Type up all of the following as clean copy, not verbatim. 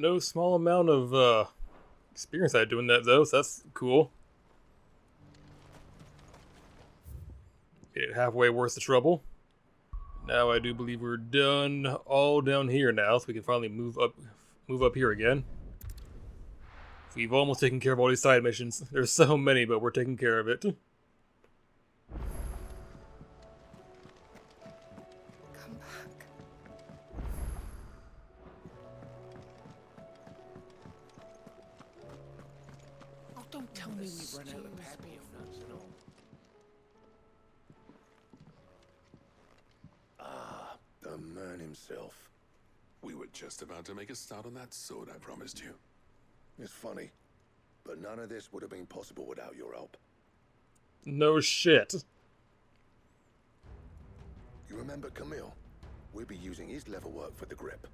no small amount of experience at doing that though, so that's cool. Made it halfway worth the trouble. Now I do believe we're done all down here now, so we can finally move up here again. We've almost taken care of all these side missions. There's so many, but we're taking care of it. Come back. Oh, don't tell me we've run out of papillon nuts and all. Ah, the man himself. We were just about to make a start on that sword I promised you. It's funny, but none of this would have been possible without your help. No shit. You remember Camille? We'll be using his leather work for the grip.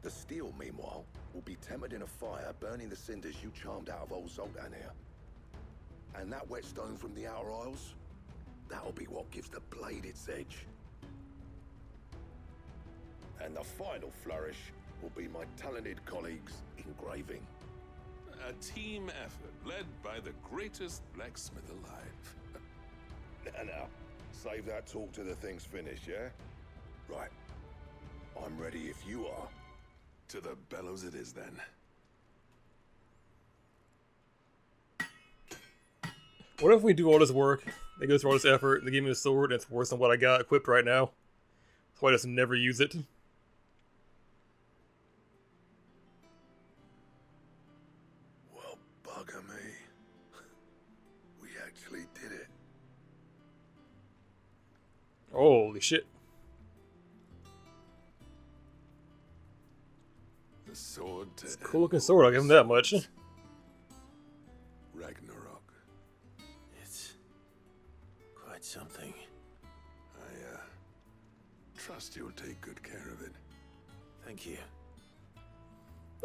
The steel, meanwhile, will be tempered in a fire, burning the cinders you charmed out of old Zoltan here. And that whetstone from the Outer Isles, that'll be what gives the blade its edge. And the final flourish will be my talented colleagues engraving. A team effort led by the greatest blacksmith alive. Now, save that talk till the thing's finished, yeah? Right. I'm ready if you are. To the bellows it is then. What if we do all this work, they go through all this effort, they give me a sword, and it's worse than what I got equipped right now? So I just never use it. Well, bugger me. We actually did it. Holy shit. The sword to It's a cool looking sword, I'll give him that much. Ragnarok. It's quite something. I trust you'll take good care of it. Thank you.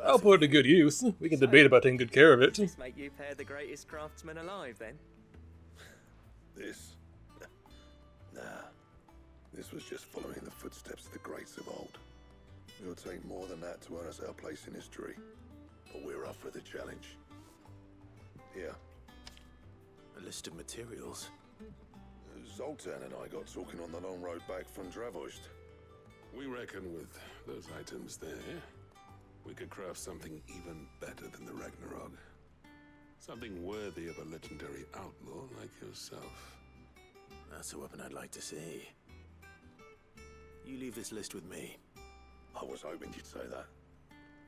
I'll put it to good use. We can debate about taking good care of it. This make you pair the greatest craftsman alive, then? This? Nah. This was just following the footsteps of the greats of old. It'll take more than that to earn us our place in history. But we're up for the challenge. Here. A list of materials. Zoltan and I got talking on the long road back from Dravost. We reckon with those items there, we could craft something even better than the Ragnarok. Something worthy of a legendary outlaw like yourself. That's a weapon I'd like to see. You leave this list with me. I was hoping you'd say that.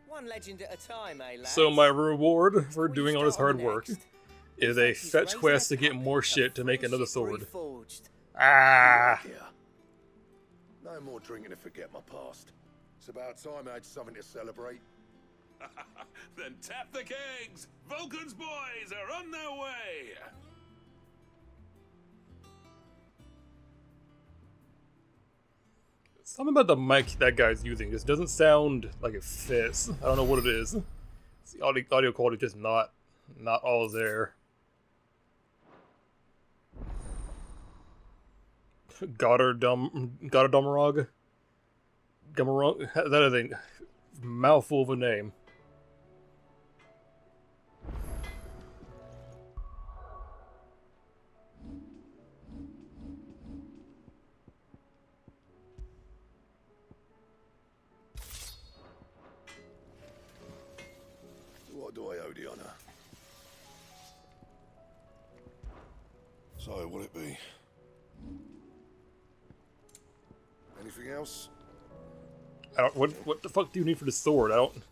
One legend at a time, eh, lads? So my reward for Before you doing all this start hard on work next, is a fetch quest to get more shit to make another sword. Reforged. Ah! Yeah. No more drinking to forget my past. It's about time I had something to celebrate. Then tap the kegs! Vulcan's boys are on their way! Something about the mic that guy's using just doesn't sound like it fits. I don't know what it is. The audio quality just not all there. Gomorrah? That is a mouthful of a name. What do I owe the honor? So, what'll it be? Anything else? I don't. What the fuck do you need for the sword? I don't.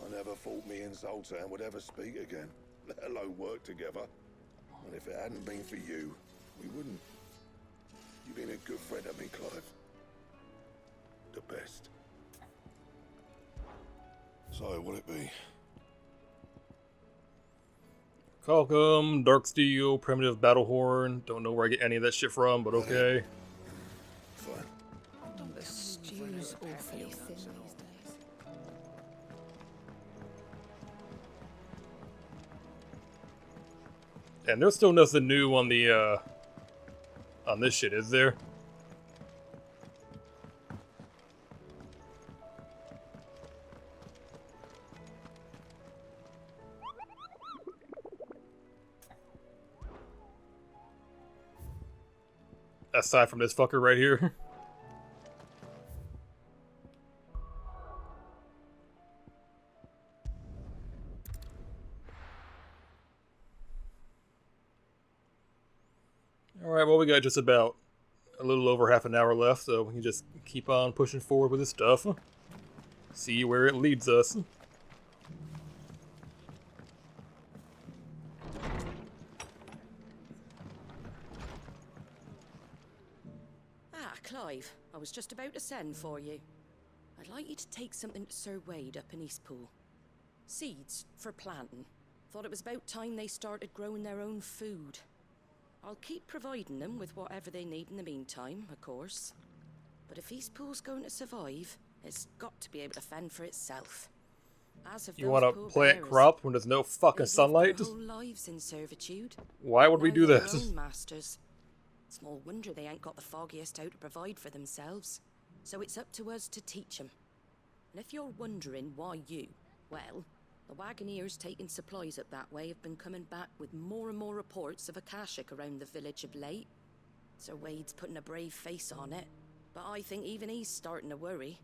I never thought me and Zoltan would ever speak again, let alone work together. And if it hadn't been for you, we wouldn't. You've been a good friend of me, Clive. The best. So, what'll it be? Calcum, Dark Steel, Primitive Battle Horn. Don't know where I get any of that shit from, but okay. Fine. The stew's awfully thin these days. And there's still nothing new on the on this shit, is there? Aside from this fucker right here. Alright, well, we got just about a little over half an hour left, so we can just keep on pushing forward with this stuff. See where it leads us. Ah, Clive, I was just about to send for you. I'd like you to take something to Sir Wade up in Eastpool. Seeds for planting. Thought it was about time they started growing their own food. I'll keep providing them with whatever they need in the meantime, of course. But if Eastpool's going to survive, it's got to be able to fend for itself. As of You want to plant crop when there's no fucking sunlight? Their whole lives in servitude. Why would we Now do they're this? their own masters. Small wonder they ain't got the foggiest how to provide for themselves. So it's up to us to teach them. And if you're wondering why you, well, the wagoneers taking supplies up that way have been coming back with more and more reports of Akashic around the village of late. Sir Wade's putting a brave face on it, but I think even he's starting to worry.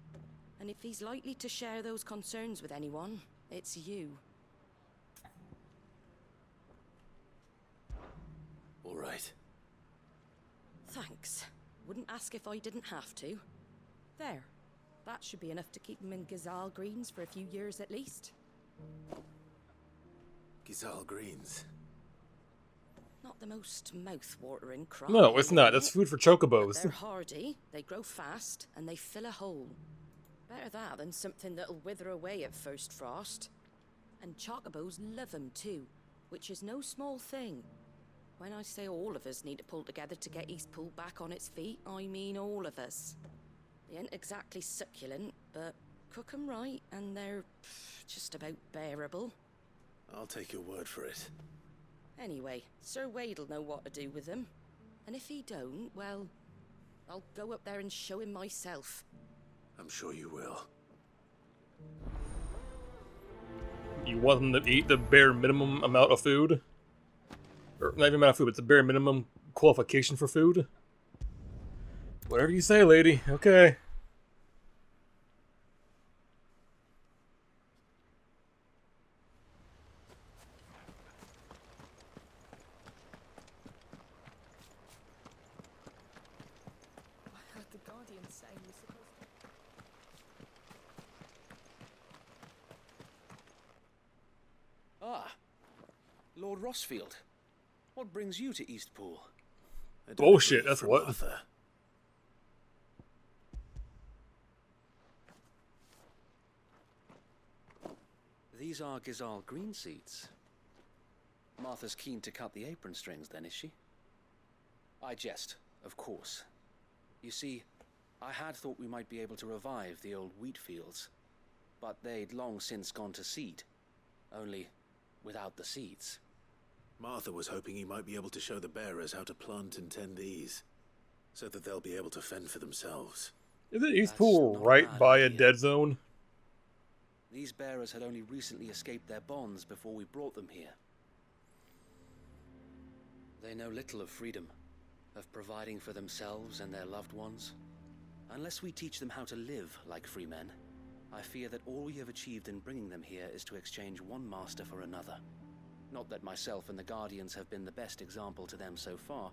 And if he's likely to share those concerns with anyone, it's you. All right. Thanks. Wouldn't ask if I didn't have to. There. That should be enough to keep him in Gazal Greens for a few years at least. Gazal Greens. Not the most mouth-watering crop. No, it's not. That's That's food for They're chocobos. hardy, they grow fast, and they fill a hole. Better that than something that'll wither away at first frost. And chocobos love 'em too, which is no small thing. When I say all of us need to pull together to get Eastpool back on its feet, I mean all of us. They ain't exactly succulent, but cook 'em right, and they're just about bearable. I'll take your word for it. Anyway, Sir Wade'll know what to do with them. And if he don't, well, I'll go up there and show him myself. I'm sure you will. You want them to eat the bare minimum amount of food? Or not even amount of food, but the bare minimum qualification for food? Whatever you say, lady. Okay. I heard the Guardian saying we're supposed to... Ah, Lord Rossfield. What brings you to Eastpool? A Bullshit, delivery that's from what. Martha. These are Gazal green seeds. Martha's keen to cut the apron strings, then, is she? I jest, of course. You see, I had thought we might be able to revive the old wheat fields, but they'd long since gone to seed, only without the seeds. Martha was hoping he might be able to show the bearers how to plant and tend these, so that they'll be able to fend for themselves. Isn't That's Eastpool not a right bad by a idea. dead zone? These bearers had only recently escaped their bonds before we brought them here. They know little of freedom, of providing for themselves and their loved ones. Unless we teach them how to live like free men, I fear that all we have achieved in bringing them here is to exchange one master for another. Not that myself and the Guardians have been the best example to them so far,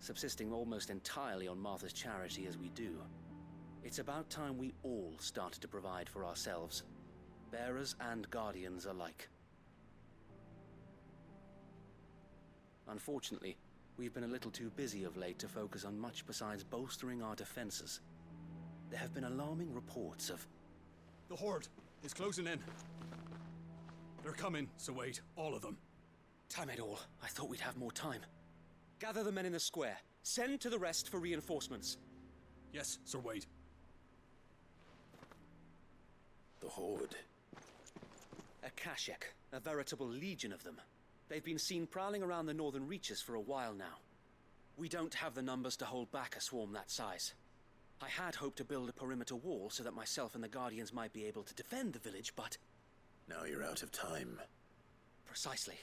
subsisting almost entirely on Martha's charity as we do. It's about time we all started to provide for ourselves, bearers and Guardians alike. Unfortunately, we've been a little too busy of late to focus on much besides bolstering our defenses. There have been alarming reports of... The Horde is closing in. They're coming, so wait, all of them. Damn it all, I thought we'd have more time. Gather the men in the square. Send to the rest for reinforcements. Yes, Sir Wade. The Horde. Akashic, a veritable legion of them. They've been seen prowling around the northern reaches for a while now. We don't have the numbers to hold back a swarm that size. I had hoped to build a perimeter wall so that myself and the Guardians might be able to defend the village, but... Now you're out of time. Precisely.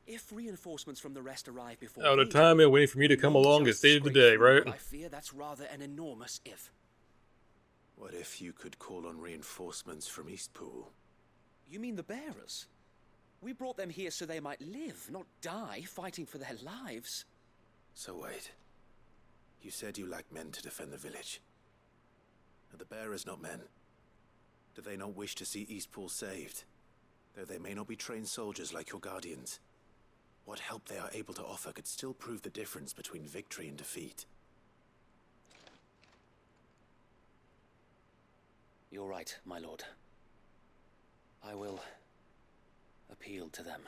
If reinforcements from the rest arrive before Oh, the we time and waiting for me to come may along is just saved the scrape day, through, right? but I fear that's rather an enormous if. What if you could call on reinforcements from Eastpool? You mean the bearers? We brought them here so they might live, not die, fighting for their lives. So wait. You said you lacked men to defend the village. Are the bearers not men? Do they not wish to see Eastpool saved? Though they may not be trained soldiers like your guardians. What help they are able to offer could still prove the difference between victory and defeat. You're right, my lord. I will appeal to them.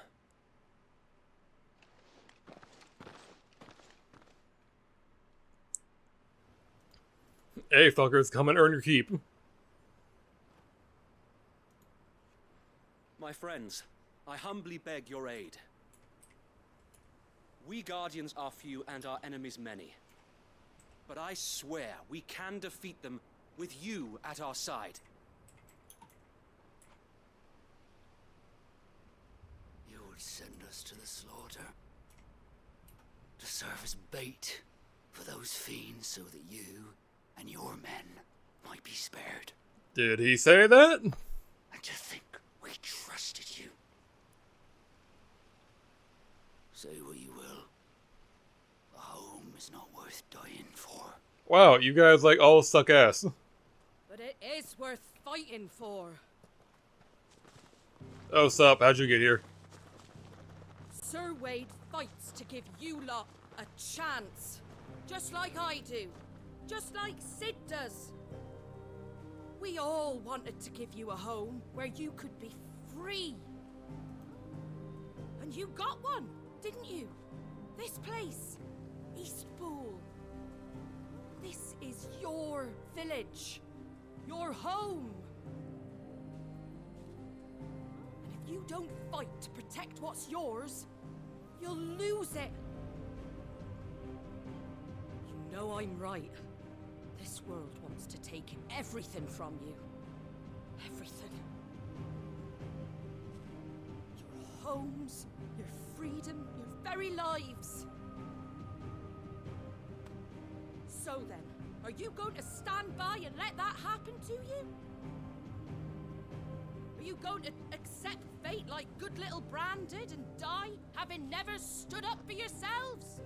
Hey, fuckers, come and earn your keep. My friends, I humbly beg your aid. We Guardians are few and our enemies many. But I swear we can defeat them with you at our side. You would send us to the slaughter. To serve as bait for those fiends so that you and your men might be spared. Did he say that? And to think we trusted you. Say what you will. A home is not worth dying for. Wow, you guys like all suck ass. But it is worth fighting for. Oh, sup? How'd you get here? Sir Wade fights to give you lot a chance. Just like I do. Just like Sid does. We all wanted to give you a home where you could be free. And you got one, didn't you? This place, Eastpool. This is your village. Your home. And if you don't fight to protect what's yours, you'll lose it. You know I'm right. This world wants to take everything from you. Everything. Your homes, your freedom, your very lives. So then, are you going to stand by and let that happen to you? Are you going to accept fate like good little Bran did and die, having never stood up for yourselves?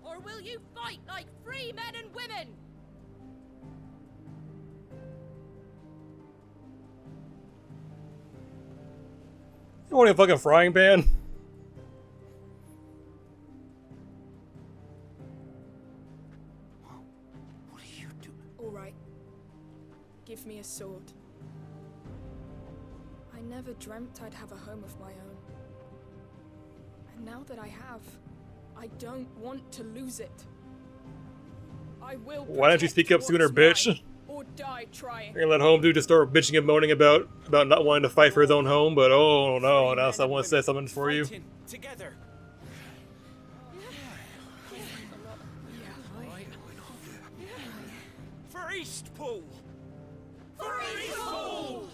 Or will you fight like free men and women? You want a fucking frying pan? What are you doing? All right. Give me a sword. I never dreamt I'd have a home of my own. And now that I have, I don't want to lose it. I will. Why don't you speak up sooner, protect what's bitch? mine, or die trying. You're gonna let home dude just start bitching and moaning about not wanting to fight for his own home, but oh no, now someone said something for you. Together. For Eastpool. For Eastpool.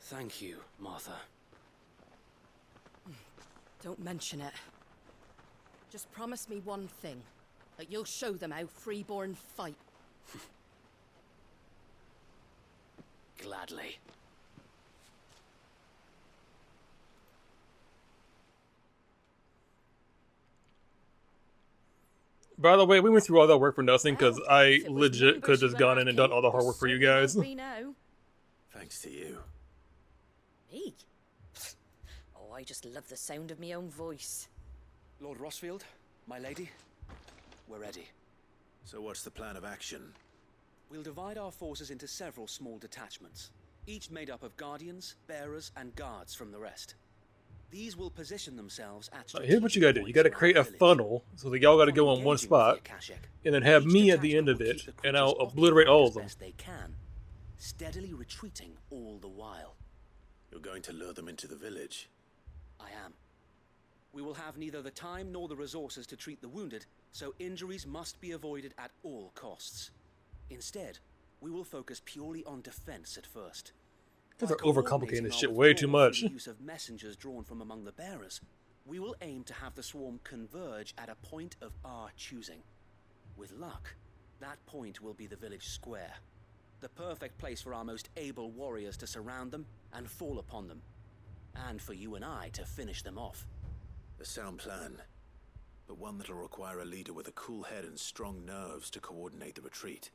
Thank you, Martha. Don't mention it. Just promise me one thing. That you'll show them how freeborn fight. Gladly. By the way, we went through all that work for nothing because Well, I if it was legit numbers could have you just were gone in and done all the hard lacking, work for you certainly guys. won't be now. Thanks to you. Me? Oh, I just love the sound of my own voice. Lord Rossfield, my lady, we're ready. So what's the plan of action? We'll divide our forces into several small detachments, each made up of guardians, bearers, and guards from the rest. These will position themselves at Now, here's what you gotta do. You strategic gotta points create a around the village. funnel so that y'all gotta go on one Engaging with the spot, Akashic, and then have each me at the end detachment of will it, keep the and I'll creatures obliterate occupied all as of them. best they can, steadily retreating all the while. You're going to lure them into the village. I am. We will have neither the time nor the resources to treat the wounded, so injuries must be avoided at all costs. Instead, we will focus purely on defense at first. They're By overcomplicating coordinating this our shit way too withdrawal much. through the use of messengers drawn from among the bearers, we will aim to have the swarm converge at a point of our choosing. With luck, that point will be the village square, the perfect place for our most able warriors to surround them and fall upon them, and for you and I to finish them off. A sound plan, but one that'll require a leader with a cool head and strong nerves to coordinate the retreat.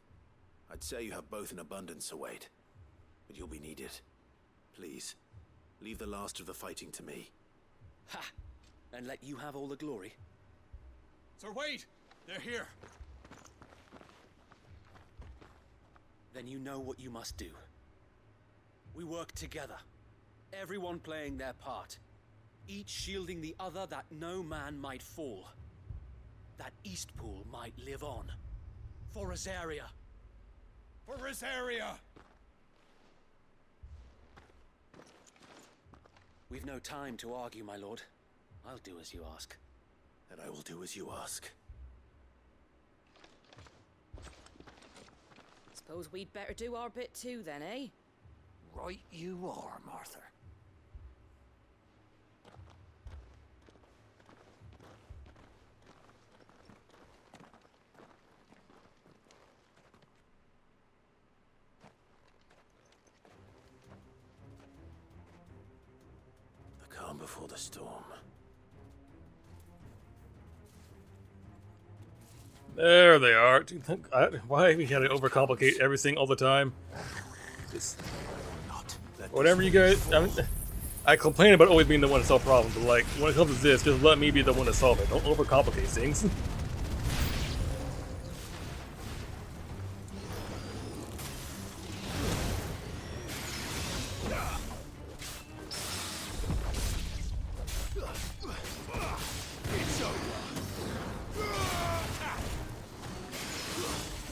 I'd say you have both in abundance, Sir Wade, but you'll be needed. Please, leave the last of the fighting to me. Ha! And let you have all the glory. Sir Wade! They're here! Then you know what you must do. We work together, everyone playing their part, each shielding the other that no man might fall, that Eastpool might live on. For Rosaria! For Rosaria! We've no time to argue, my lord. I'll do as you ask. And I will do as you ask. Suppose we'd better do our bit too then, eh? Right you are, Martha. The calm before the storm. There they are. Do you think why we gotta overcomplicate everything all the time? Just whatever you guys. I complain about always being the one to solve problems, but like when it comes to this, just let me be the one to solve it. Don't overcomplicate things.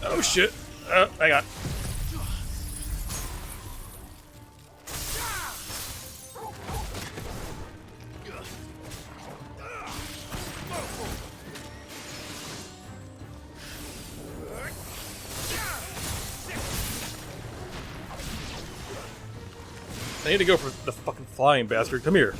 Oh shit! Hang on. I need to go for the fucking flying bastard. Come here.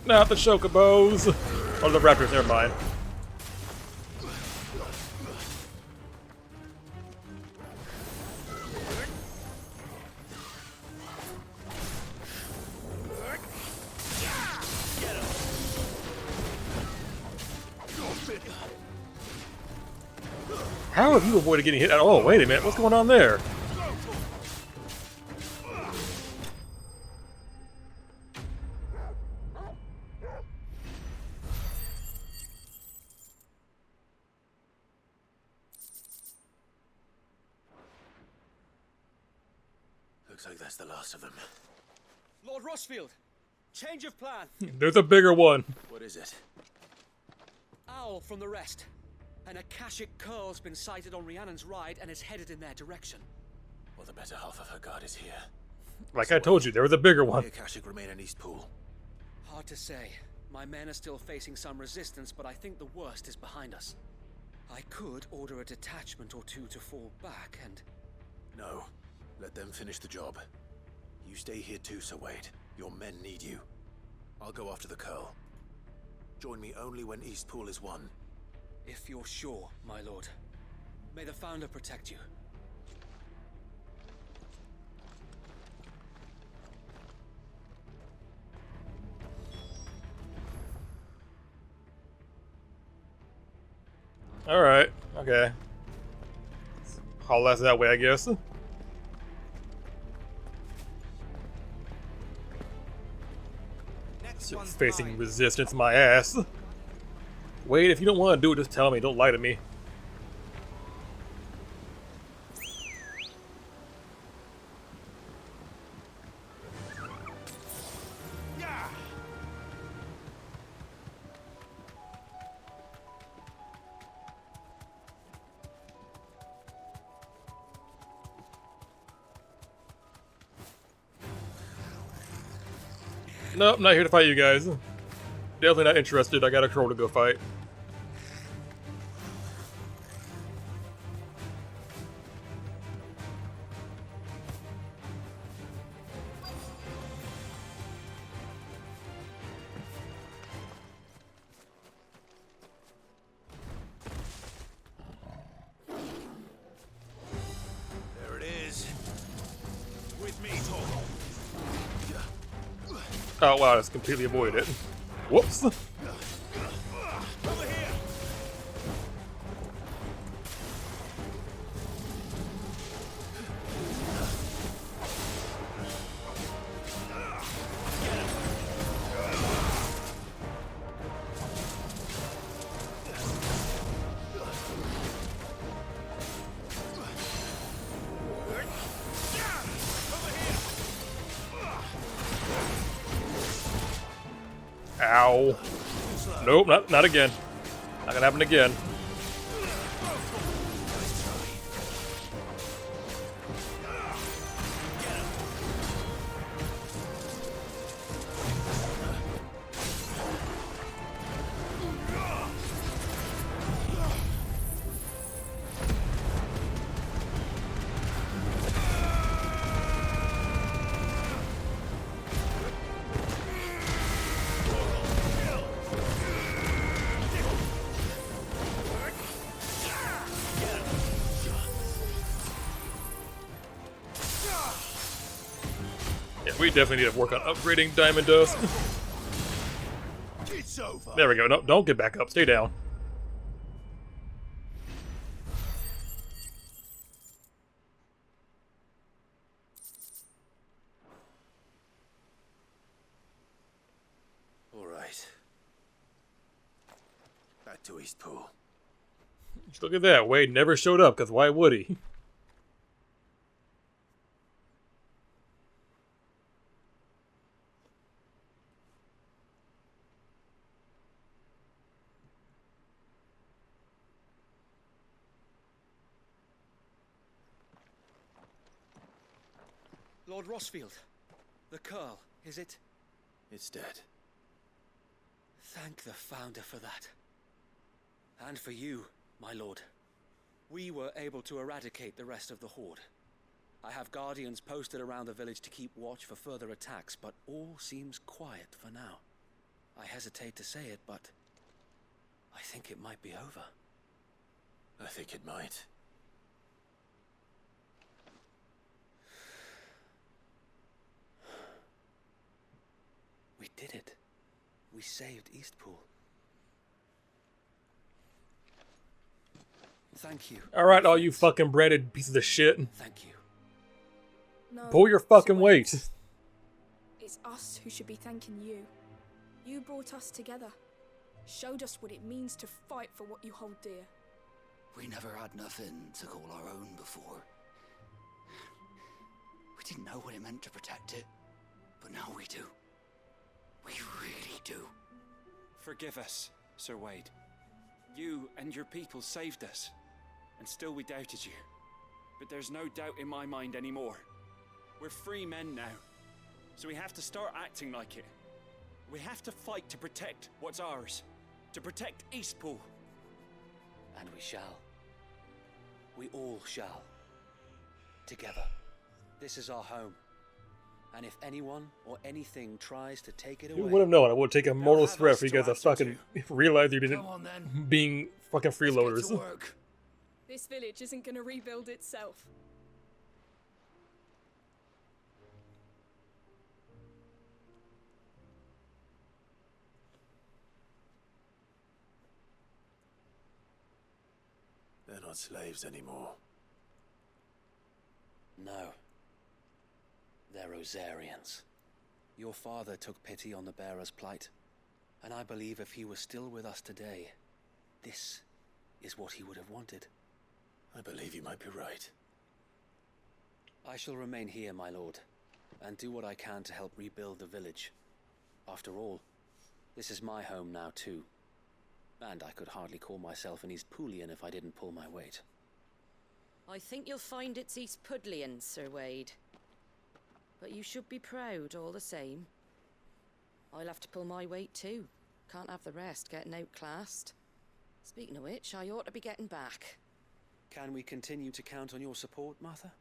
Not the chocobos! Or the raptors, never mind. How have you avoided getting hit at all? Wait a minute, what's going on there? Looks like that's the last of them. Lord Rushfield, change of plan. There's a bigger one. What is it? Owl from the rest. An Akashic curl's been sighted on Rhiannon's ride and is headed in their direction. Well, the better half of her guard is here. Like I told you, there was a bigger one. The Akashic remain in Eastpool. Hard to say. My men are still facing some resistance, but I think the worst is behind us. I could order a detachment or two to fall back and... No. Let them finish the job. You stay here too, Sir Wade. Your men need you. I'll go after the Curl. Join me only when Eastpool is won. If you're sure, my lord. May the Founder protect you. Alright, okay. Haul us that way, I guess. Facing resistance, my ass. Wait, if you don't want to do it, just tell me. Don't lie to me. Nope, not here to fight you guys. Definitely not interested. I got a troll to go fight. There it is. With me, Tom. Oh wow, that's completely avoided it. Whoops. Over here. Ow. Nope, not again. Not gonna happen again. Yeah, we definitely need to work on upgrading Diamond Dust. It's over. There we go. No, don't get back up. Stay down. All right. Back to Eastpool. Just look at that. Wade never showed up, because why would he? Lord Rossfield, the Curl, is it? It's dead. Thank the Founder for that. And for you, my lord. We were able to eradicate the rest of the Horde. I have guardians posted around the village to keep watch for further attacks, but all seems quiet for now. I hesitate to say it, but I think it might be over. I think it might. We did it. We saved Eastpool. Thank you. Alright, all you fucking branded pieces of shit. Thank you. No, Pull your fucking Sir weight. Wade. It's us who should be thanking you. You brought us together. Showed us what it means to fight for what you hold dear. We never had nothing to call our own before. We didn't know what it meant to protect it, but now we do. We really do. Forgive us, Sir Wade. You and your people saved us, and still we doubted you. But there's no doubt in my mind anymore. We're free men now, so we have to start acting like it. We have to fight to protect what's ours, to protect Eastpool. And we shall. We all shall. Together. This is our home. And if anyone or anything tries to take it Who away... would have known? I would take a mortal have threat us for you to guys to answer fucking realize you didn't Come on then. being fucking freeloaders. Let's get to work. This village isn't gonna rebuild itself. They're not slaves anymore. No. They're Rosarians. Your father took pity on the bearer's plight, and I believe if he was still with us today, this is what he would have wanted. I believe you might be right. I shall remain here, my lord, and do what I can to help rebuild the village. After all, this is my home now too, and I could hardly call myself an Eastpoolian if I didn't pull my weight. I think you'll find it's East Pudlian, Sir Wade. But you should be proud all the same. I'll have to pull my weight too. Can't have the rest getting outclassed. Speaking of which, I ought to be getting back. Can we continue to count on your support, Martha?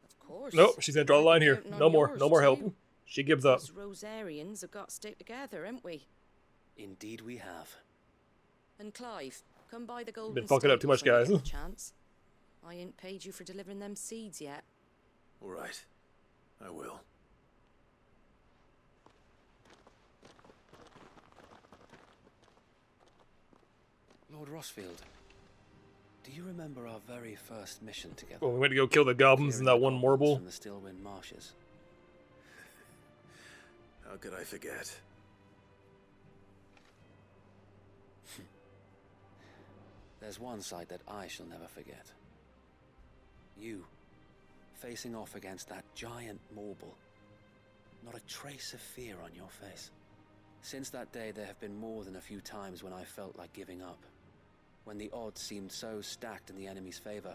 Of course. Nope, she's gonna draw the line here. Counting on No more. yours, No more too. help. She gives up. Us Rosarians have got to stick together, haven't we? Indeed we have. And Clive, come by the golden Been fucking up too much, stables when you guys. get the chance. I ain't paid you for delivering them seeds yet. All right. I will. Lord Rossfield, do you remember our very first mission together? Well, we went to go kill the goblins in Clearing that the one goblins marble. from the Stillwind marshes. How could I forget? There's one sight that I shall never forget. You, facing off against that giant marble. Not a trace of fear on your face. Since that day, there have been more than a few times when I felt like giving up. When the odds seemed so stacked in the enemy's favor,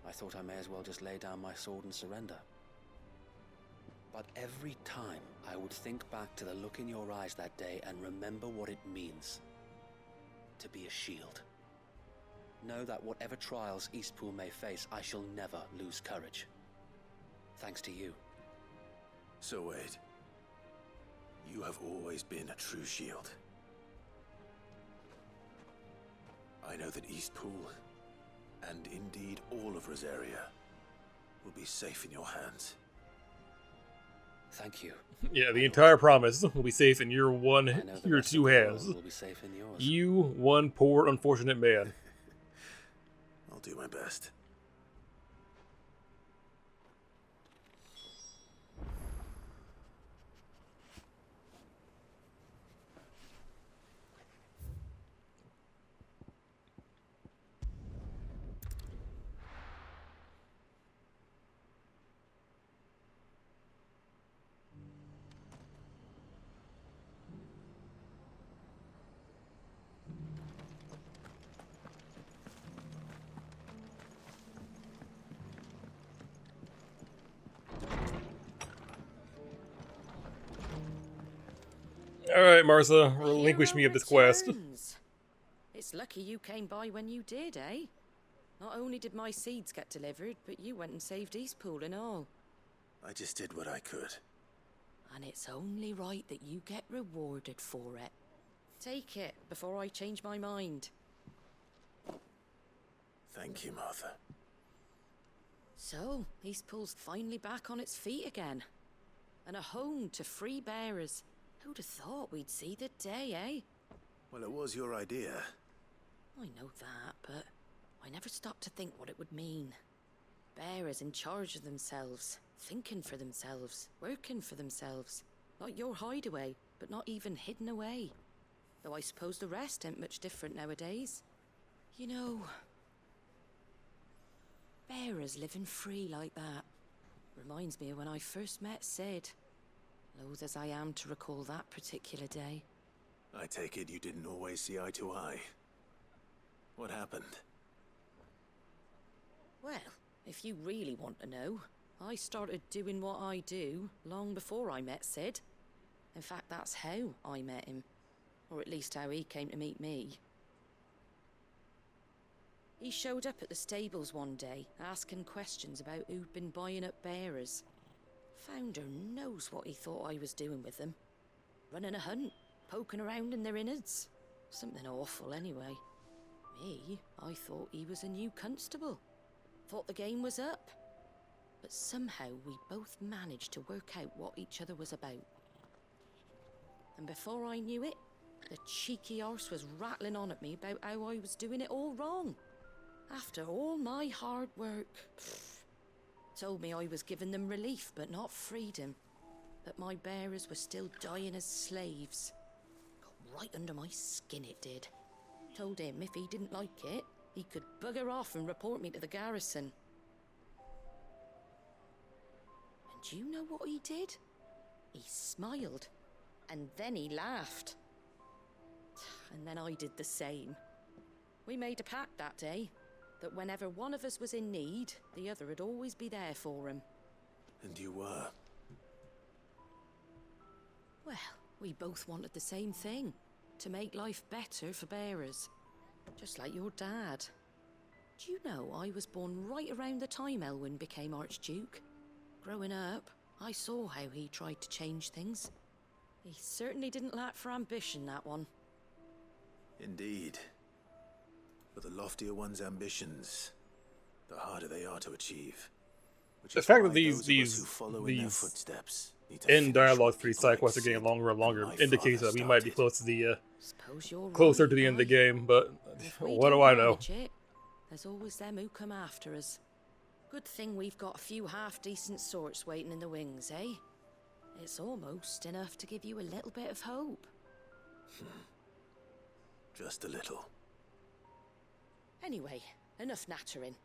I thought I may as well just lay down my sword and surrender. But every time, I would think back to the look in your eyes that day and remember what it means to be a shield. Know that whatever trials Eastpool may face, I shall never lose courage. Thanks to you. So Wade, you have always been a true shield. I know that Eastpool, and indeed all of Rosaria, will be safe in your hands. Thank you. Yeah, the entire promise will be safe in your I know the your rest of two the world hands. will be safe in yours. You, one poor, unfortunate man. I'll do my best. Alright, Martha, relinquish me of this quest. Returns. It's lucky you came by when you did, eh? Not only did my seeds get delivered, but you went and saved Eastpool and all. I just did what I could. And it's only right that you get rewarded for it. Take it before I change my mind. Thank you, Martha. So, Eastpool's finally back on its feet again. And a home to free bearers. Who'd have thought we'd see the day, eh? Well, it was your idea. I know that, but I never stopped to think what it would mean. Bearers in charge of themselves, thinking for themselves, working for themselves. Not your hideaway, but not even hidden away. Though I suppose the rest ain't much different nowadays. You know, bearers living free like that reminds me of when I first met Sid. Loath as I am to recall that particular day. I take it you didn't always see eye to eye. What happened? Well, if you really want to know, I started doing what I do long before I met Sid. In fact, that's how I met him. Or at least how he came to meet me. He showed up at the stables one day, asking questions about who'd been buying up bearers. Founder knows what he thought I was doing with them. Running a hunt, poking around in their innards. Something awful anyway. Me, I thought he was a new constable. Thought the game was up. But somehow we both managed to work out what each other was about. And before I knew it, the cheeky arse was rattling on at me about how I was doing it all wrong. After all my hard work. Told me I was giving them relief, but not freedom. That my bearers were still dying as slaves. Got right under my skin, it did. Told him if he didn't like it, he could bugger off and report me to the garrison. And do you know what he did? He smiled. And then he laughed. And then I did the same. We made a pact that day. That whenever one of us was in need, the other would always be there for him. And you were? Well, we both wanted the same thing. To make life better for bearers. Just like your dad. Do you know I was born right around the time Elwyn became Archduke? Growing up, I saw how he tried to change things. He certainly didn't lack for ambition, that one. Indeed. But the loftier one's ambitions, the harder they are to achieve. Which The is fact that why these those of us who follow in their footsteps need to end finish dialogue what for these people side quests are exceed, getting longer and longer like my indicates father that we might be started. close to the Suppose you're closer right, to the end of the boy. game, but If we what do don't I know? manage it, there's always them who come after us. Good thing we've got a few half-decent sorts waiting in the wings, eh? It's almost enough to give you a little bit of hope. Just a little. Anyway, enough nattering.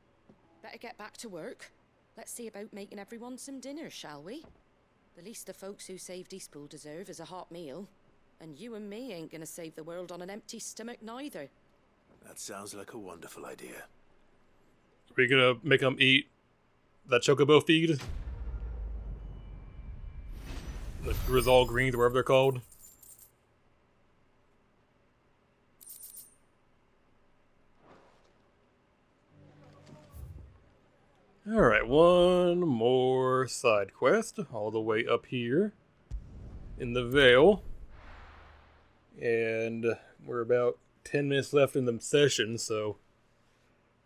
Better get back to work. Let's see about making everyone some dinner, shall we? The least the folks who saved Eastpool deserve is a hot meal. And you and me ain't gonna save the world on an empty stomach neither. That sounds like a wonderful idea. Are we gonna make them eat that chocobo feed? The Grizzle Greens, whatever they're called. Alright, one more side quest, all the way up here in the Vale. And we're about 10 minutes left in the session, so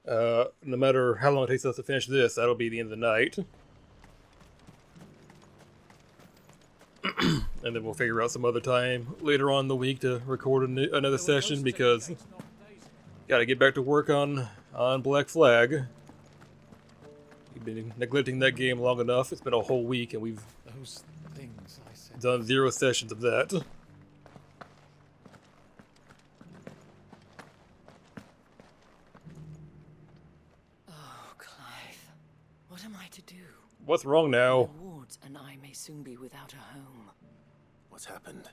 no matter how long it takes us to finish this, that'll be the end of the night. And then we'll figure out some other time later on in the week to record another session, because gotta get back to work on Black Flag. We've been neglecting that game long enough. It's been a whole week and we've Those things I said. done 0 sessions of that. Oh, Clive. What am I to do? What's wrong now? My wards and I may soon be without a home. What's happened?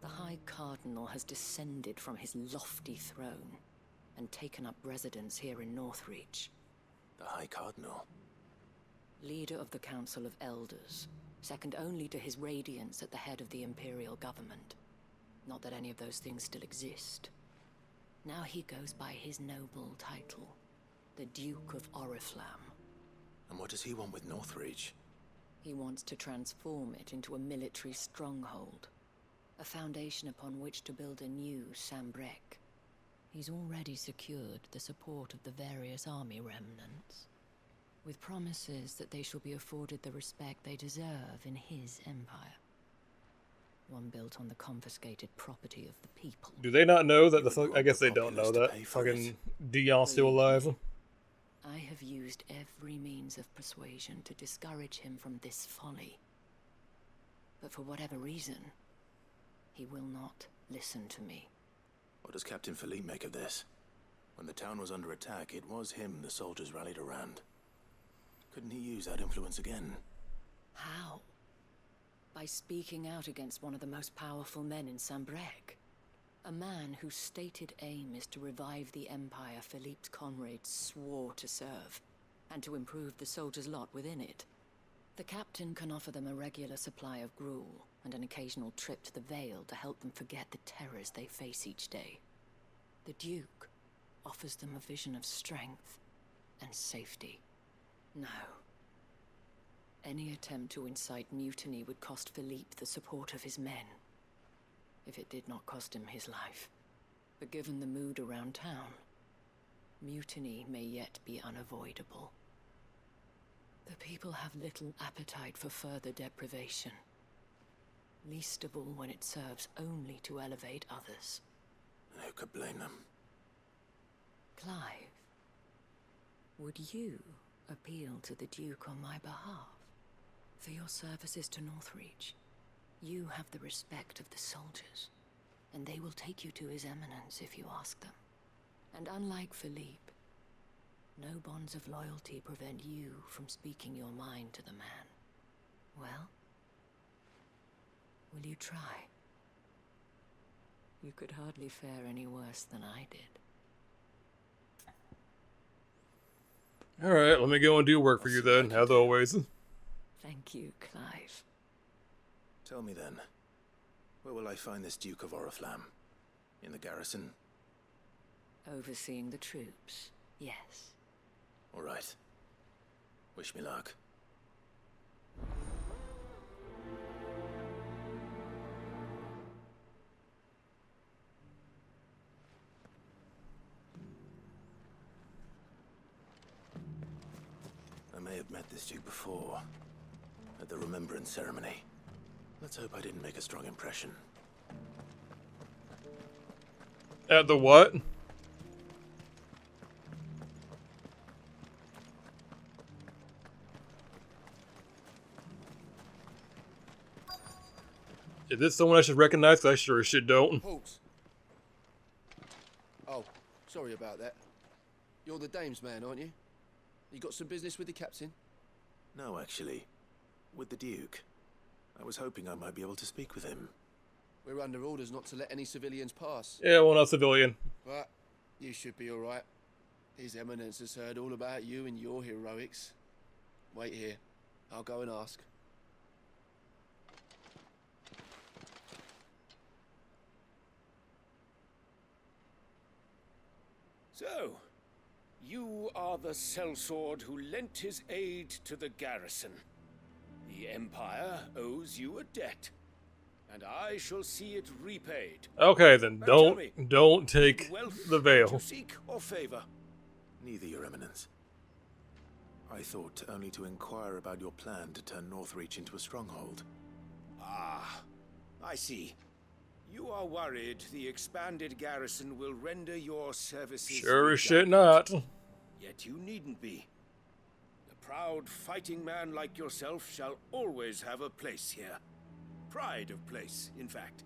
The High Cardinal has descended from his lofty throne and taken up residence here in Northreach. The High Cardinal? Leader of the Council of Elders, second only to his Radiance at the head of the Imperial government. Not that any of those things still exist. Now he goes by his noble title, the Duke of Oriflamme. And what does he want with Northreach? He wants to transform it into a military stronghold, a foundation upon which to build a new Sambrec. He's already secured the support of the various army remnants, with promises that they shall be afforded the respect they deserve in his empire. One built on the confiscated property of the people. Do they not know that I guess they don't know that fucking Dion's still alive. I have used every means of persuasion to discourage him from this folly. But for whatever reason, he will not listen to me. What does Captain Philippe make of this? When the town was under attack, it was him the soldiers rallied around. Couldn't he use that influence again? How? By speaking out against one of the most powerful men in Sambrec. A man whose stated aim is to revive the empire Philippe's comrades swore to serve, and to improve the soldiers' lot within it. The captain can offer them a regular supply of gruel, and an occasional trip to the Vale to help them forget the terrors they face each day. The Duke offers them a vision of strength and safety. No. Any attempt to incite mutiny would cost Philippe the support of his men, if it did not cost him his life. But given the mood around town, mutiny may yet be unavoidable. The people have little appetite for further deprivation, least of all when it serves only to elevate others. Who could blame them? Clive, would you appeal to the Duke on my behalf? For your services to Northreach, you have the respect of the soldiers, and they will take you to His Eminence if you ask them. And unlike Philippe, no bonds of loyalty prevent you from speaking your mind to the man. Well, will you try? You could hardly fare any worse than I did. Alright, let me go and do work for you then, as always. Thank you, Clive. Tell me then, where will I find this Duke of Oriflamme? In the garrison? Overseeing the troops, yes. All right. Wish me luck. I may have met this Duke before, at the Remembrance Ceremony. Let's hope I didn't make a strong impression. At the what? Is this someone I should recognize? 'Cause I sure as shit don't. Halt. Oh, sorry about that. You're the dame's man, aren't you? You got some business with the captain? No, actually. With the Duke. I was hoping I might be able to speak with him. We're under orders not to let any civilians pass. Yeah, well, not civilian. But you should be alright. His Eminence has heard all about you and your heroics. Wait here. I'll go and ask. So, you are the sellsword who lent his aid to the garrison. The Empire owes you a debt, and I shall see it repaid. Okay, then Now tell me, don't take wealth the that veil. you seek or favor? Neither, Your Eminence. I thought only to inquire about your plan to turn Northreach into a stronghold. Ah, I see. You are worried the expanded garrison will render your services Sure as shit not. Yet you needn't be. A proud fighting man like yourself shall always have a place here. Pride of place, in fact.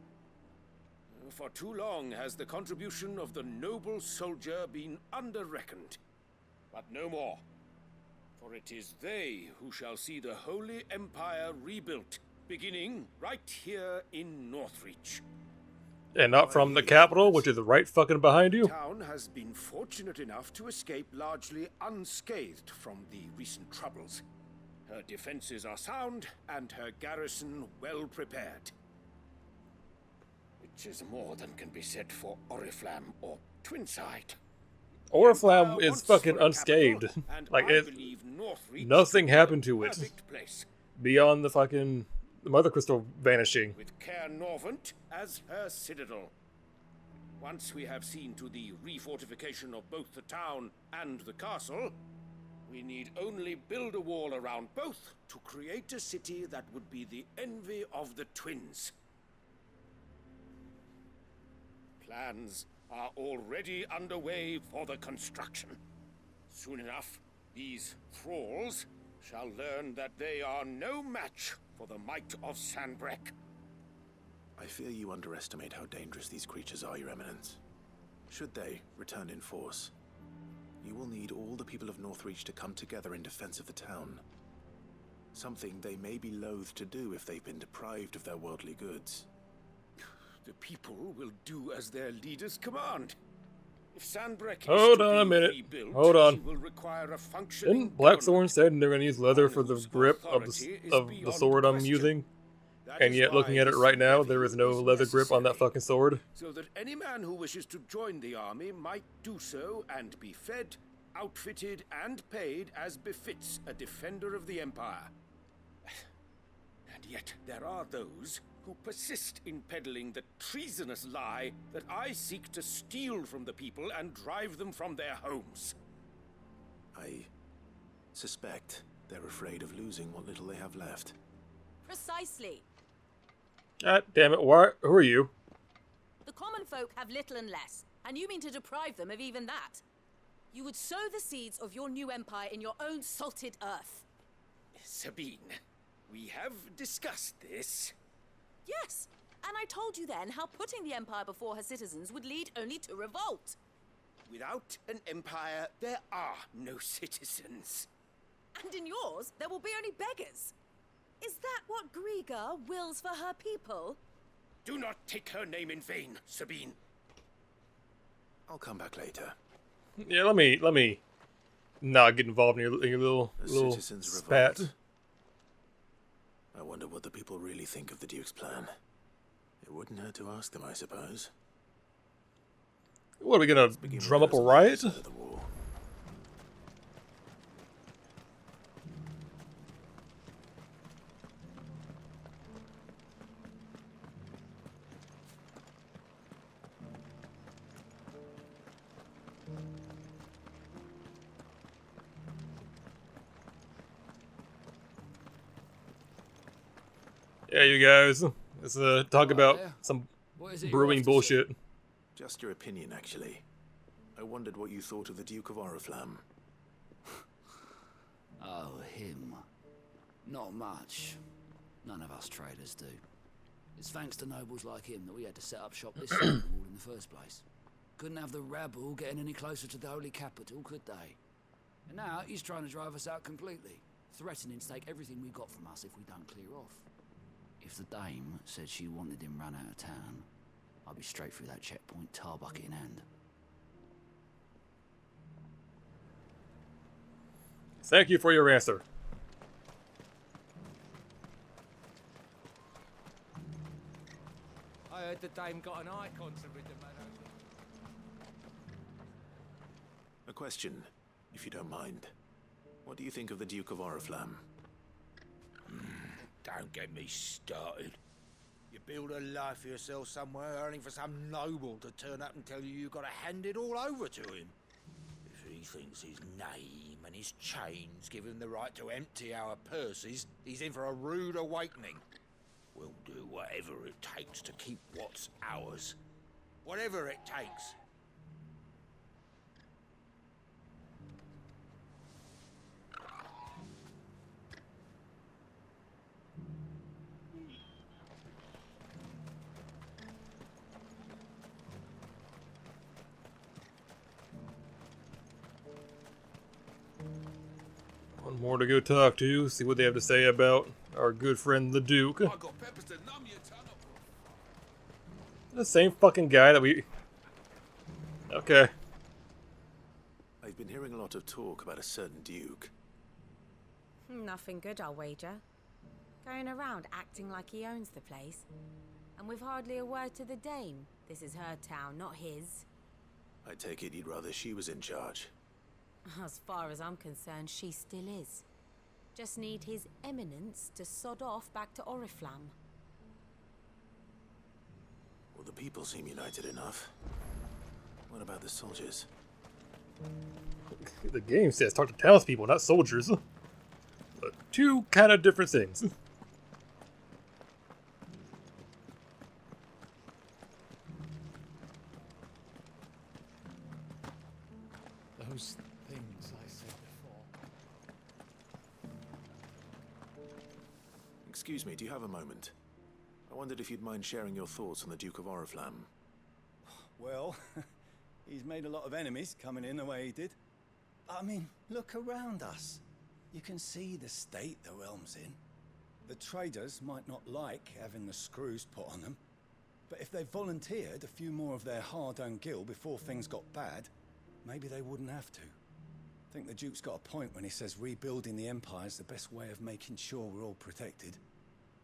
For too long has the contribution of the noble soldier been under-reckoned. But no more. For it is they who shall see the Holy Empire rebuilt, beginning right here in Northreach. And not from the capital, which is right fucking behind you. The town has been fortunate enough to escape largely unscathed from the recent troubles. Her defenses are sound, and her garrison well prepared. Which is more than can be said for Oriflamme or Twinside. Oriflamme is fucking unscathed. Like, nothing happened to it. Beyond the fucking Mother Crystal vanishing. With Caer Norvent as her citadel. Once we have seen to the refortification of both the town and the castle, we need only build a wall around both to create a city that would be the envy of the twins. Plans are already underway for the construction. Soon enough, these thralls shall learn that they are no match for the might of Sanbreque. I fear you underestimate how dangerous these creatures are, Your Eminence. Should they return in force, you will need all the people of Northreach to come together in defense of the town. Something they may be loath to do if they've been deprived of their worldly goods. The people will do as their leaders command. If Sanbreque Hold on a minute. Hold on. will require a functioning Didn't Blackthorn said they're gonna use leather for the grip of the sword I'm using? And yet, looking at it right now, there is no leather grip on that fucking sword. So that any man who wishes to join the army might do so and be fed, outfitted, and paid as befits a defender of the Empire. And yet, there are those who persist in peddling the treasonous lie that I seek to steal from the people and drive them from their homes. I suspect they're afraid of losing what little they have left. Precisely. God damn it, who are you? The common folk have little and less, and you mean to deprive them of even that. You would sow the seeds of your new empire in your own salted earth. Sabine, we have discussed this. Yes, and I told you then how putting the empire before her citizens would lead only to revolt. Without an empire, there are no citizens. And in yours, there will be only beggars. Is that what Griga wills for her people? Do not take her name in vain, Sabine. I'll come back later. Yeah, let me not get involved in your little spat. Revolt. I wonder what the people really think of the Duke's plan. It wouldn't hurt to ask them, I suppose. What, are we gonna drum up a riot? Yeah, you guys. Let's talk about some brewing bullshit. Just your opinion, actually. I wondered what you thought of the Duke of Oriflamme. Oh, him. Not much. None of us traders do. It's thanks to nobles like him that we had to set up shop this side of the wall in the first place. Couldn't have the rabble getting any closer to the holy capital, could they? And now he's trying to drive us out completely, threatening to take everything we got from us if we don't clear off. If the dame said she wanted him run out of town, I'd be straight through that checkpoint, tar bucket in hand. Thank you for your answer. I heard the dame got an icon to rid the man A question, if you don't mind. What do you think of the Duke of Oriflamme? Don't get me started. You build a life for yourself somewhere, earning for some noble to turn up and tell you you've got to hand it all over to him. If he thinks his name and his chains give him the right to empty our purses, he's in for a rude awakening. We'll do whatever it takes to keep what's ours. Whatever it takes. One more to go talk to, see what they have to say about our good friend the Duke. The same fucking guy that we... Okay. I've been hearing a lot of talk about a certain Duke. Nothing good, I'll wager. Going around acting like he owns the place. And with hardly a word to the dame. This is her town, not his. I take it you'd rather she was in charge. As far as I'm concerned, she still is. Just need his eminence to sod off back to Oriflamme. Well, the people seem united enough. What about the soldiers? The game says talk to townspeople, not soldiers. But two kind of different things. Those things I said before. Excuse me, do you have a moment? I wondered if you'd mind sharing your thoughts on the Duke of Oriflamme. Well, he's made a lot of enemies coming in the way he did. I mean, look around us. You can see the state the realm's in. The traders might not like having the screws put on them, but if they volunteered a few more of their hard-earned gil before things got bad, maybe they wouldn't have to. I think the Duke's got a point when he says rebuilding the Empire's the best way of making sure we're all protected.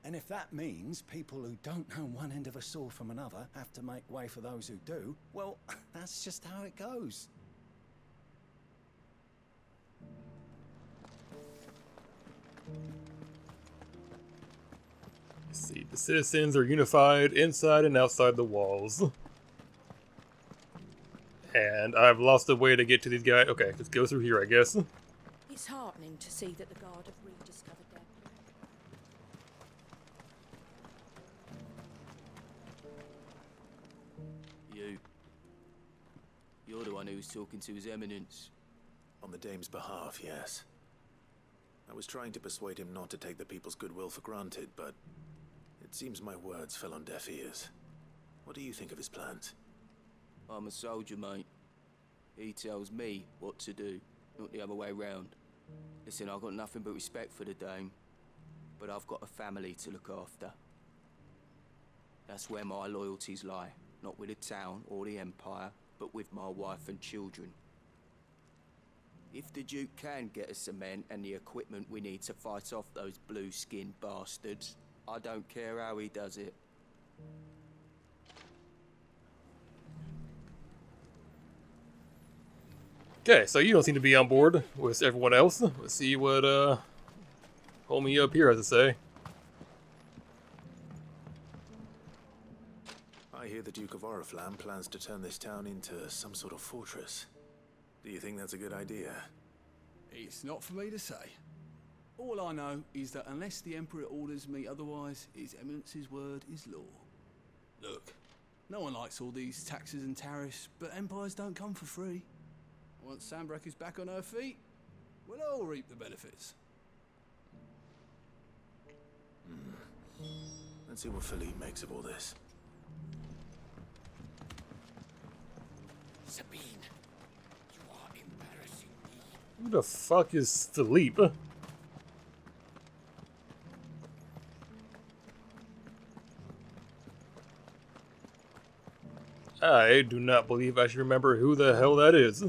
And if that means people who don't know one end of a sword from another have to make way for those who do, well, that's just how it goes. Let's see, the citizens are unified inside and outside the walls. And I've lost the way to get to these guys. Okay, let's go through here, I guess. It's heartening to see that the Guard have rediscovered their... You're the one who was talking to His Eminence. On the dame's behalf, yes. I was trying to persuade him not to take the people's goodwill for granted, but it seems my words fell on deaf ears. What do you think of his plans? I'm a soldier, mate. He tells me what to do, not the other way round. Listen, I've got nothing but respect for the dame, but I've got a family to look after. That's where my loyalties lie, not with the town or the Empire, but with my wife and children. If the Duke can get us cement and the equipment we need to fight off those blue-skinned bastards, I don't care how he does it. Okay, so you don't seem to be on board with everyone else. Let's see what homie up here has to say. I hear the Duke of Oriflamme plans to turn this town into some sort of fortress. Do you think that's a good idea? It's not for me to say. All I know is that unless the Emperor orders me otherwise, His Eminence's word is law. Look, no one likes all these taxes and tariffs, but empires don't come for free. Once Sanbreque is back on her feet, we'll all reap the benefits. Let's see what Philippe makes of all this. Sabine, you are embarrassing me. Who the fuck is Philippe? I do not believe I should remember who the hell that is.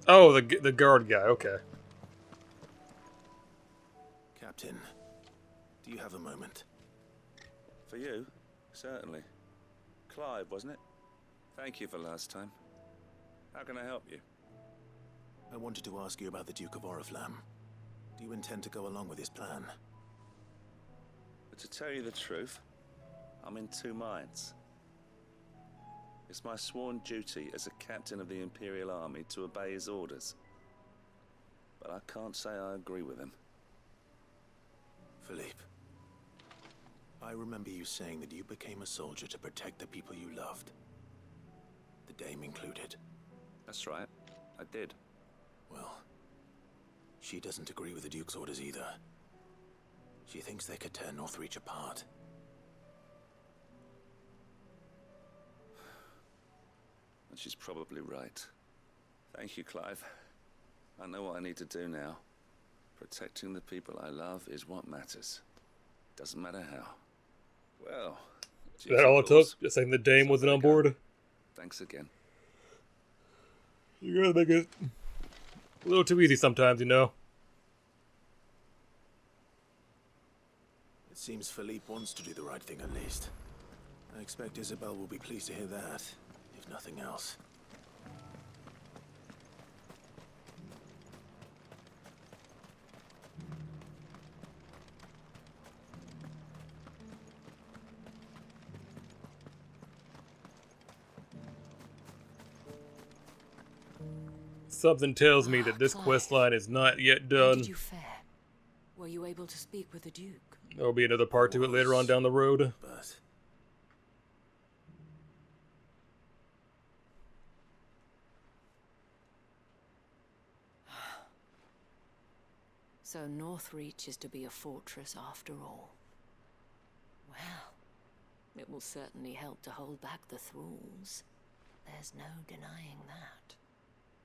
Oh, the guard guy, okay. Captain, do you have a moment? For you? Certainly. Clive, wasn't it? Thank you for last time. How can I help you? I wanted to ask you about the Duke of Oriflamme. Do you intend to go along with his plan? But to tell you the truth, I'm in two minds. It's my sworn duty as a captain of the Imperial Army to obey his orders. But I can't say I agree with him. Philippe, I remember you saying that you became a soldier to protect the people you loved. The Dame included. That's right, I did. Well, she doesn't agree with the Duke's orders either. She thinks they could tear Northreach apart. And she's probably right. Thank you, Clive. I know what I need to do now. Protecting the people I love is what matters. Doesn't matter how. Well, Is that all it took? Just saying the Dame wasn't on board? Thanks again. You gotta make it a little too easy sometimes, you know. It seems Philippe wants to do the right thing at least. I expect Isabel will be pleased to hear that, if nothing else. Something tells me that this quest line is not yet How done. did you fare? Were you able to speak with the Duke? There'll be another part to it later on down the road. But So Northreach is to be a fortress after all. Well, it will certainly help to hold back the thralls. There's no denying that.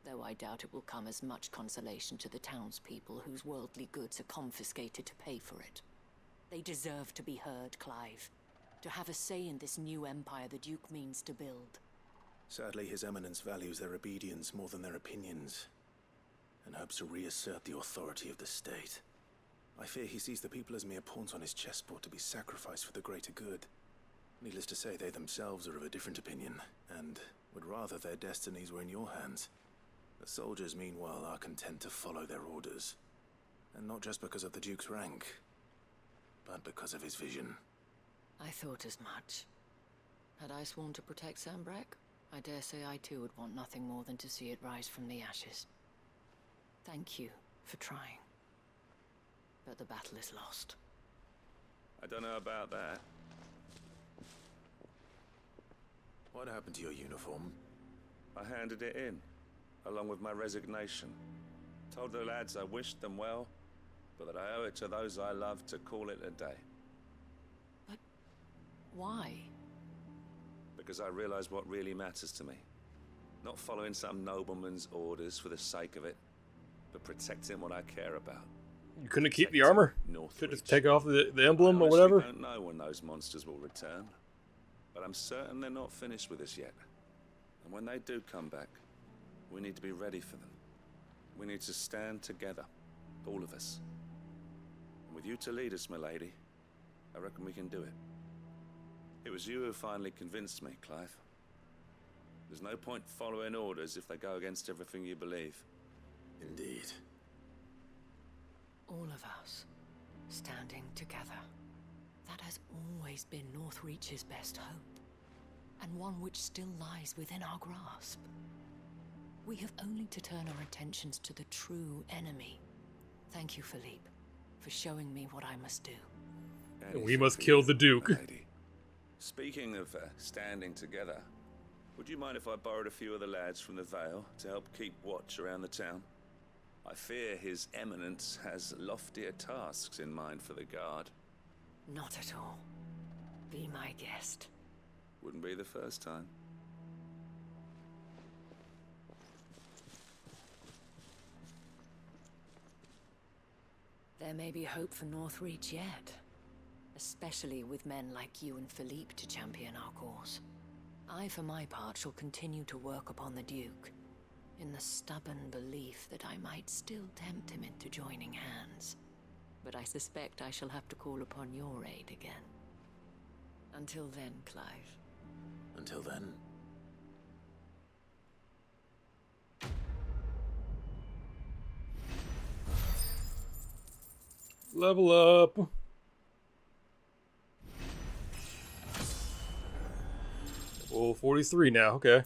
Though I doubt it will come as much consolation to the townspeople whose worldly goods are confiscated to pay for it. They deserve to be heard, Clive. To have a say in this new empire the Duke means to build. sadly, His Eminence values their obedience more than their opinions, and hopes to reassert the authority of the state. I fear he sees the people as mere pawns on his chessboard to be sacrificed for the greater good. Needless to say, they themselves are of a different opinion, and would rather their destinies were in your hands. The soldiers, meanwhile, are content to follow their orders. And not just because of the Duke's rank, but because of his vision. I thought as much. Had I sworn to protect Sanbreque, I dare say I too would want nothing more than to see it rise from the ashes. Thank you for trying. But the battle is lost. I don't know about that. What happened to your uniform? I handed it in, along with my resignation. Told the lads I wished them well, but that I owe it to those I love to call it a day. But why? Because I realize what really matters to me. Not following some nobleman's orders for the sake of it, but protecting what I care about. You couldn't keep the armor? Could just take off the emblem I or whatever? don't know when those monsters will return, but I'm certain they're not finished with us yet. And when they do come back, we need to be ready for them. We need to stand together, all of us. And with you to lead us, milady, I reckon we can do it. It was you who finally convinced me, Clive. There's no point following orders if they go against everything you believe. Indeed. All of us, standing together. That has always been Northreach's best hope, and one which still lies within our grasp. We have only to turn our attentions to the true enemy. Thank you, Philippe, for showing me what I must do. We must kill the Duke. Lady. Speaking of standing together, would you mind if I borrowed a few of the lads from the Vale to help keep watch around the town? I fear His Eminence has loftier tasks in mind for the guard. Not at all. Be my guest. Wouldn't be the first time. There may be hope for Northreach yet. Especially with men like you and Philippe to champion our cause. I, for my part, shall continue to work upon the Duke, in the stubborn belief that I might still tempt him into joining hands. But I suspect I shall have to call upon your aid again. Until then, Clive. Until then. Level up. Level 43 now, okay.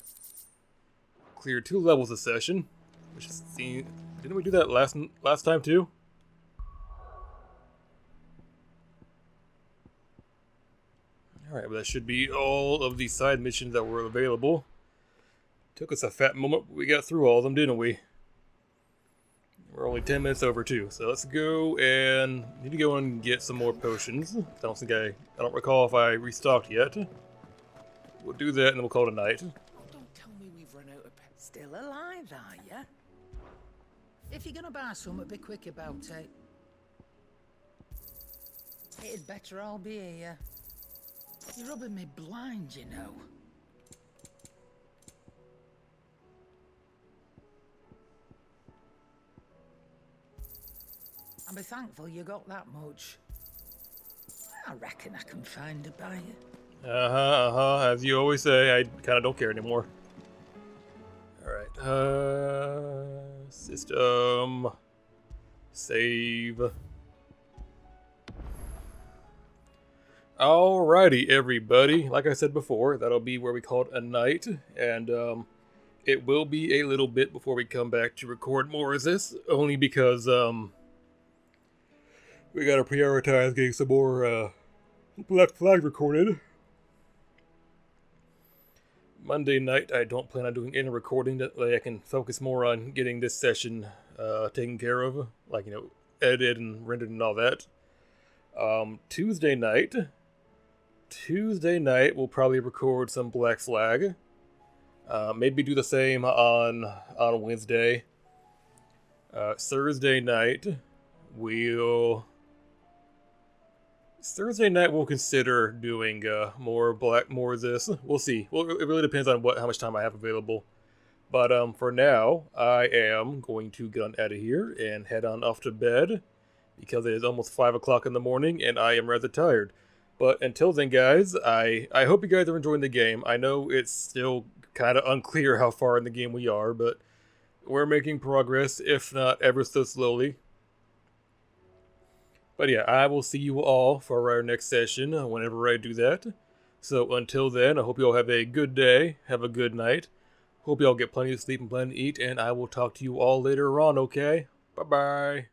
Clear 2 levels a session. Which is, didn't we do that last time too? Alright, but that should be all of the side missions that were available. Took us a fat moment, but we got through all of them, didn't we? We're only 10 minutes over too, so let's go and need to go and get some more potions. I don't recall if I restocked yet. We'll do that and then we'll call it a night. Don't tell me we've run out of Still alive, are ya? If you're gonna buy some, be quick about it. It'd better all be here. You're rubbing me blind, you know. I'll be thankful you got that much. I reckon I can find a buyer. As you always say, I kind of don't care anymore. Alright, system, save. Alrighty, everybody. Like I said before, that'll be where we call it a night, and it will be a little bit before we come back to record more of this, only because we gotta prioritize getting some more Black Flag recorded. Monday night, I don't plan on doing any recording. That way I can focus more on getting this session taken care of, like, you know, edited and rendered and all that. Tuesday night, we'll probably record some Black Flag. Maybe do the same on Wednesday. Thursday night, we'll consider doing more of this. We'll see. Well, it really depends on how much time I have available. But for now, I am going to get on out of here and head on off to bed because it is almost 5 o'clock in the morning and I am rather tired. But until then, guys, I hope you guys are enjoying the game. I know it's still kind of unclear how far in the game we are, but we're making progress, if not ever so slowly. But yeah, I will see you all for our next session whenever I do that. So until then, I hope you all have a good day, have a good night. Hope you all get plenty of sleep and plenty to eat, and I will talk to you all later on, okay? Bye-bye.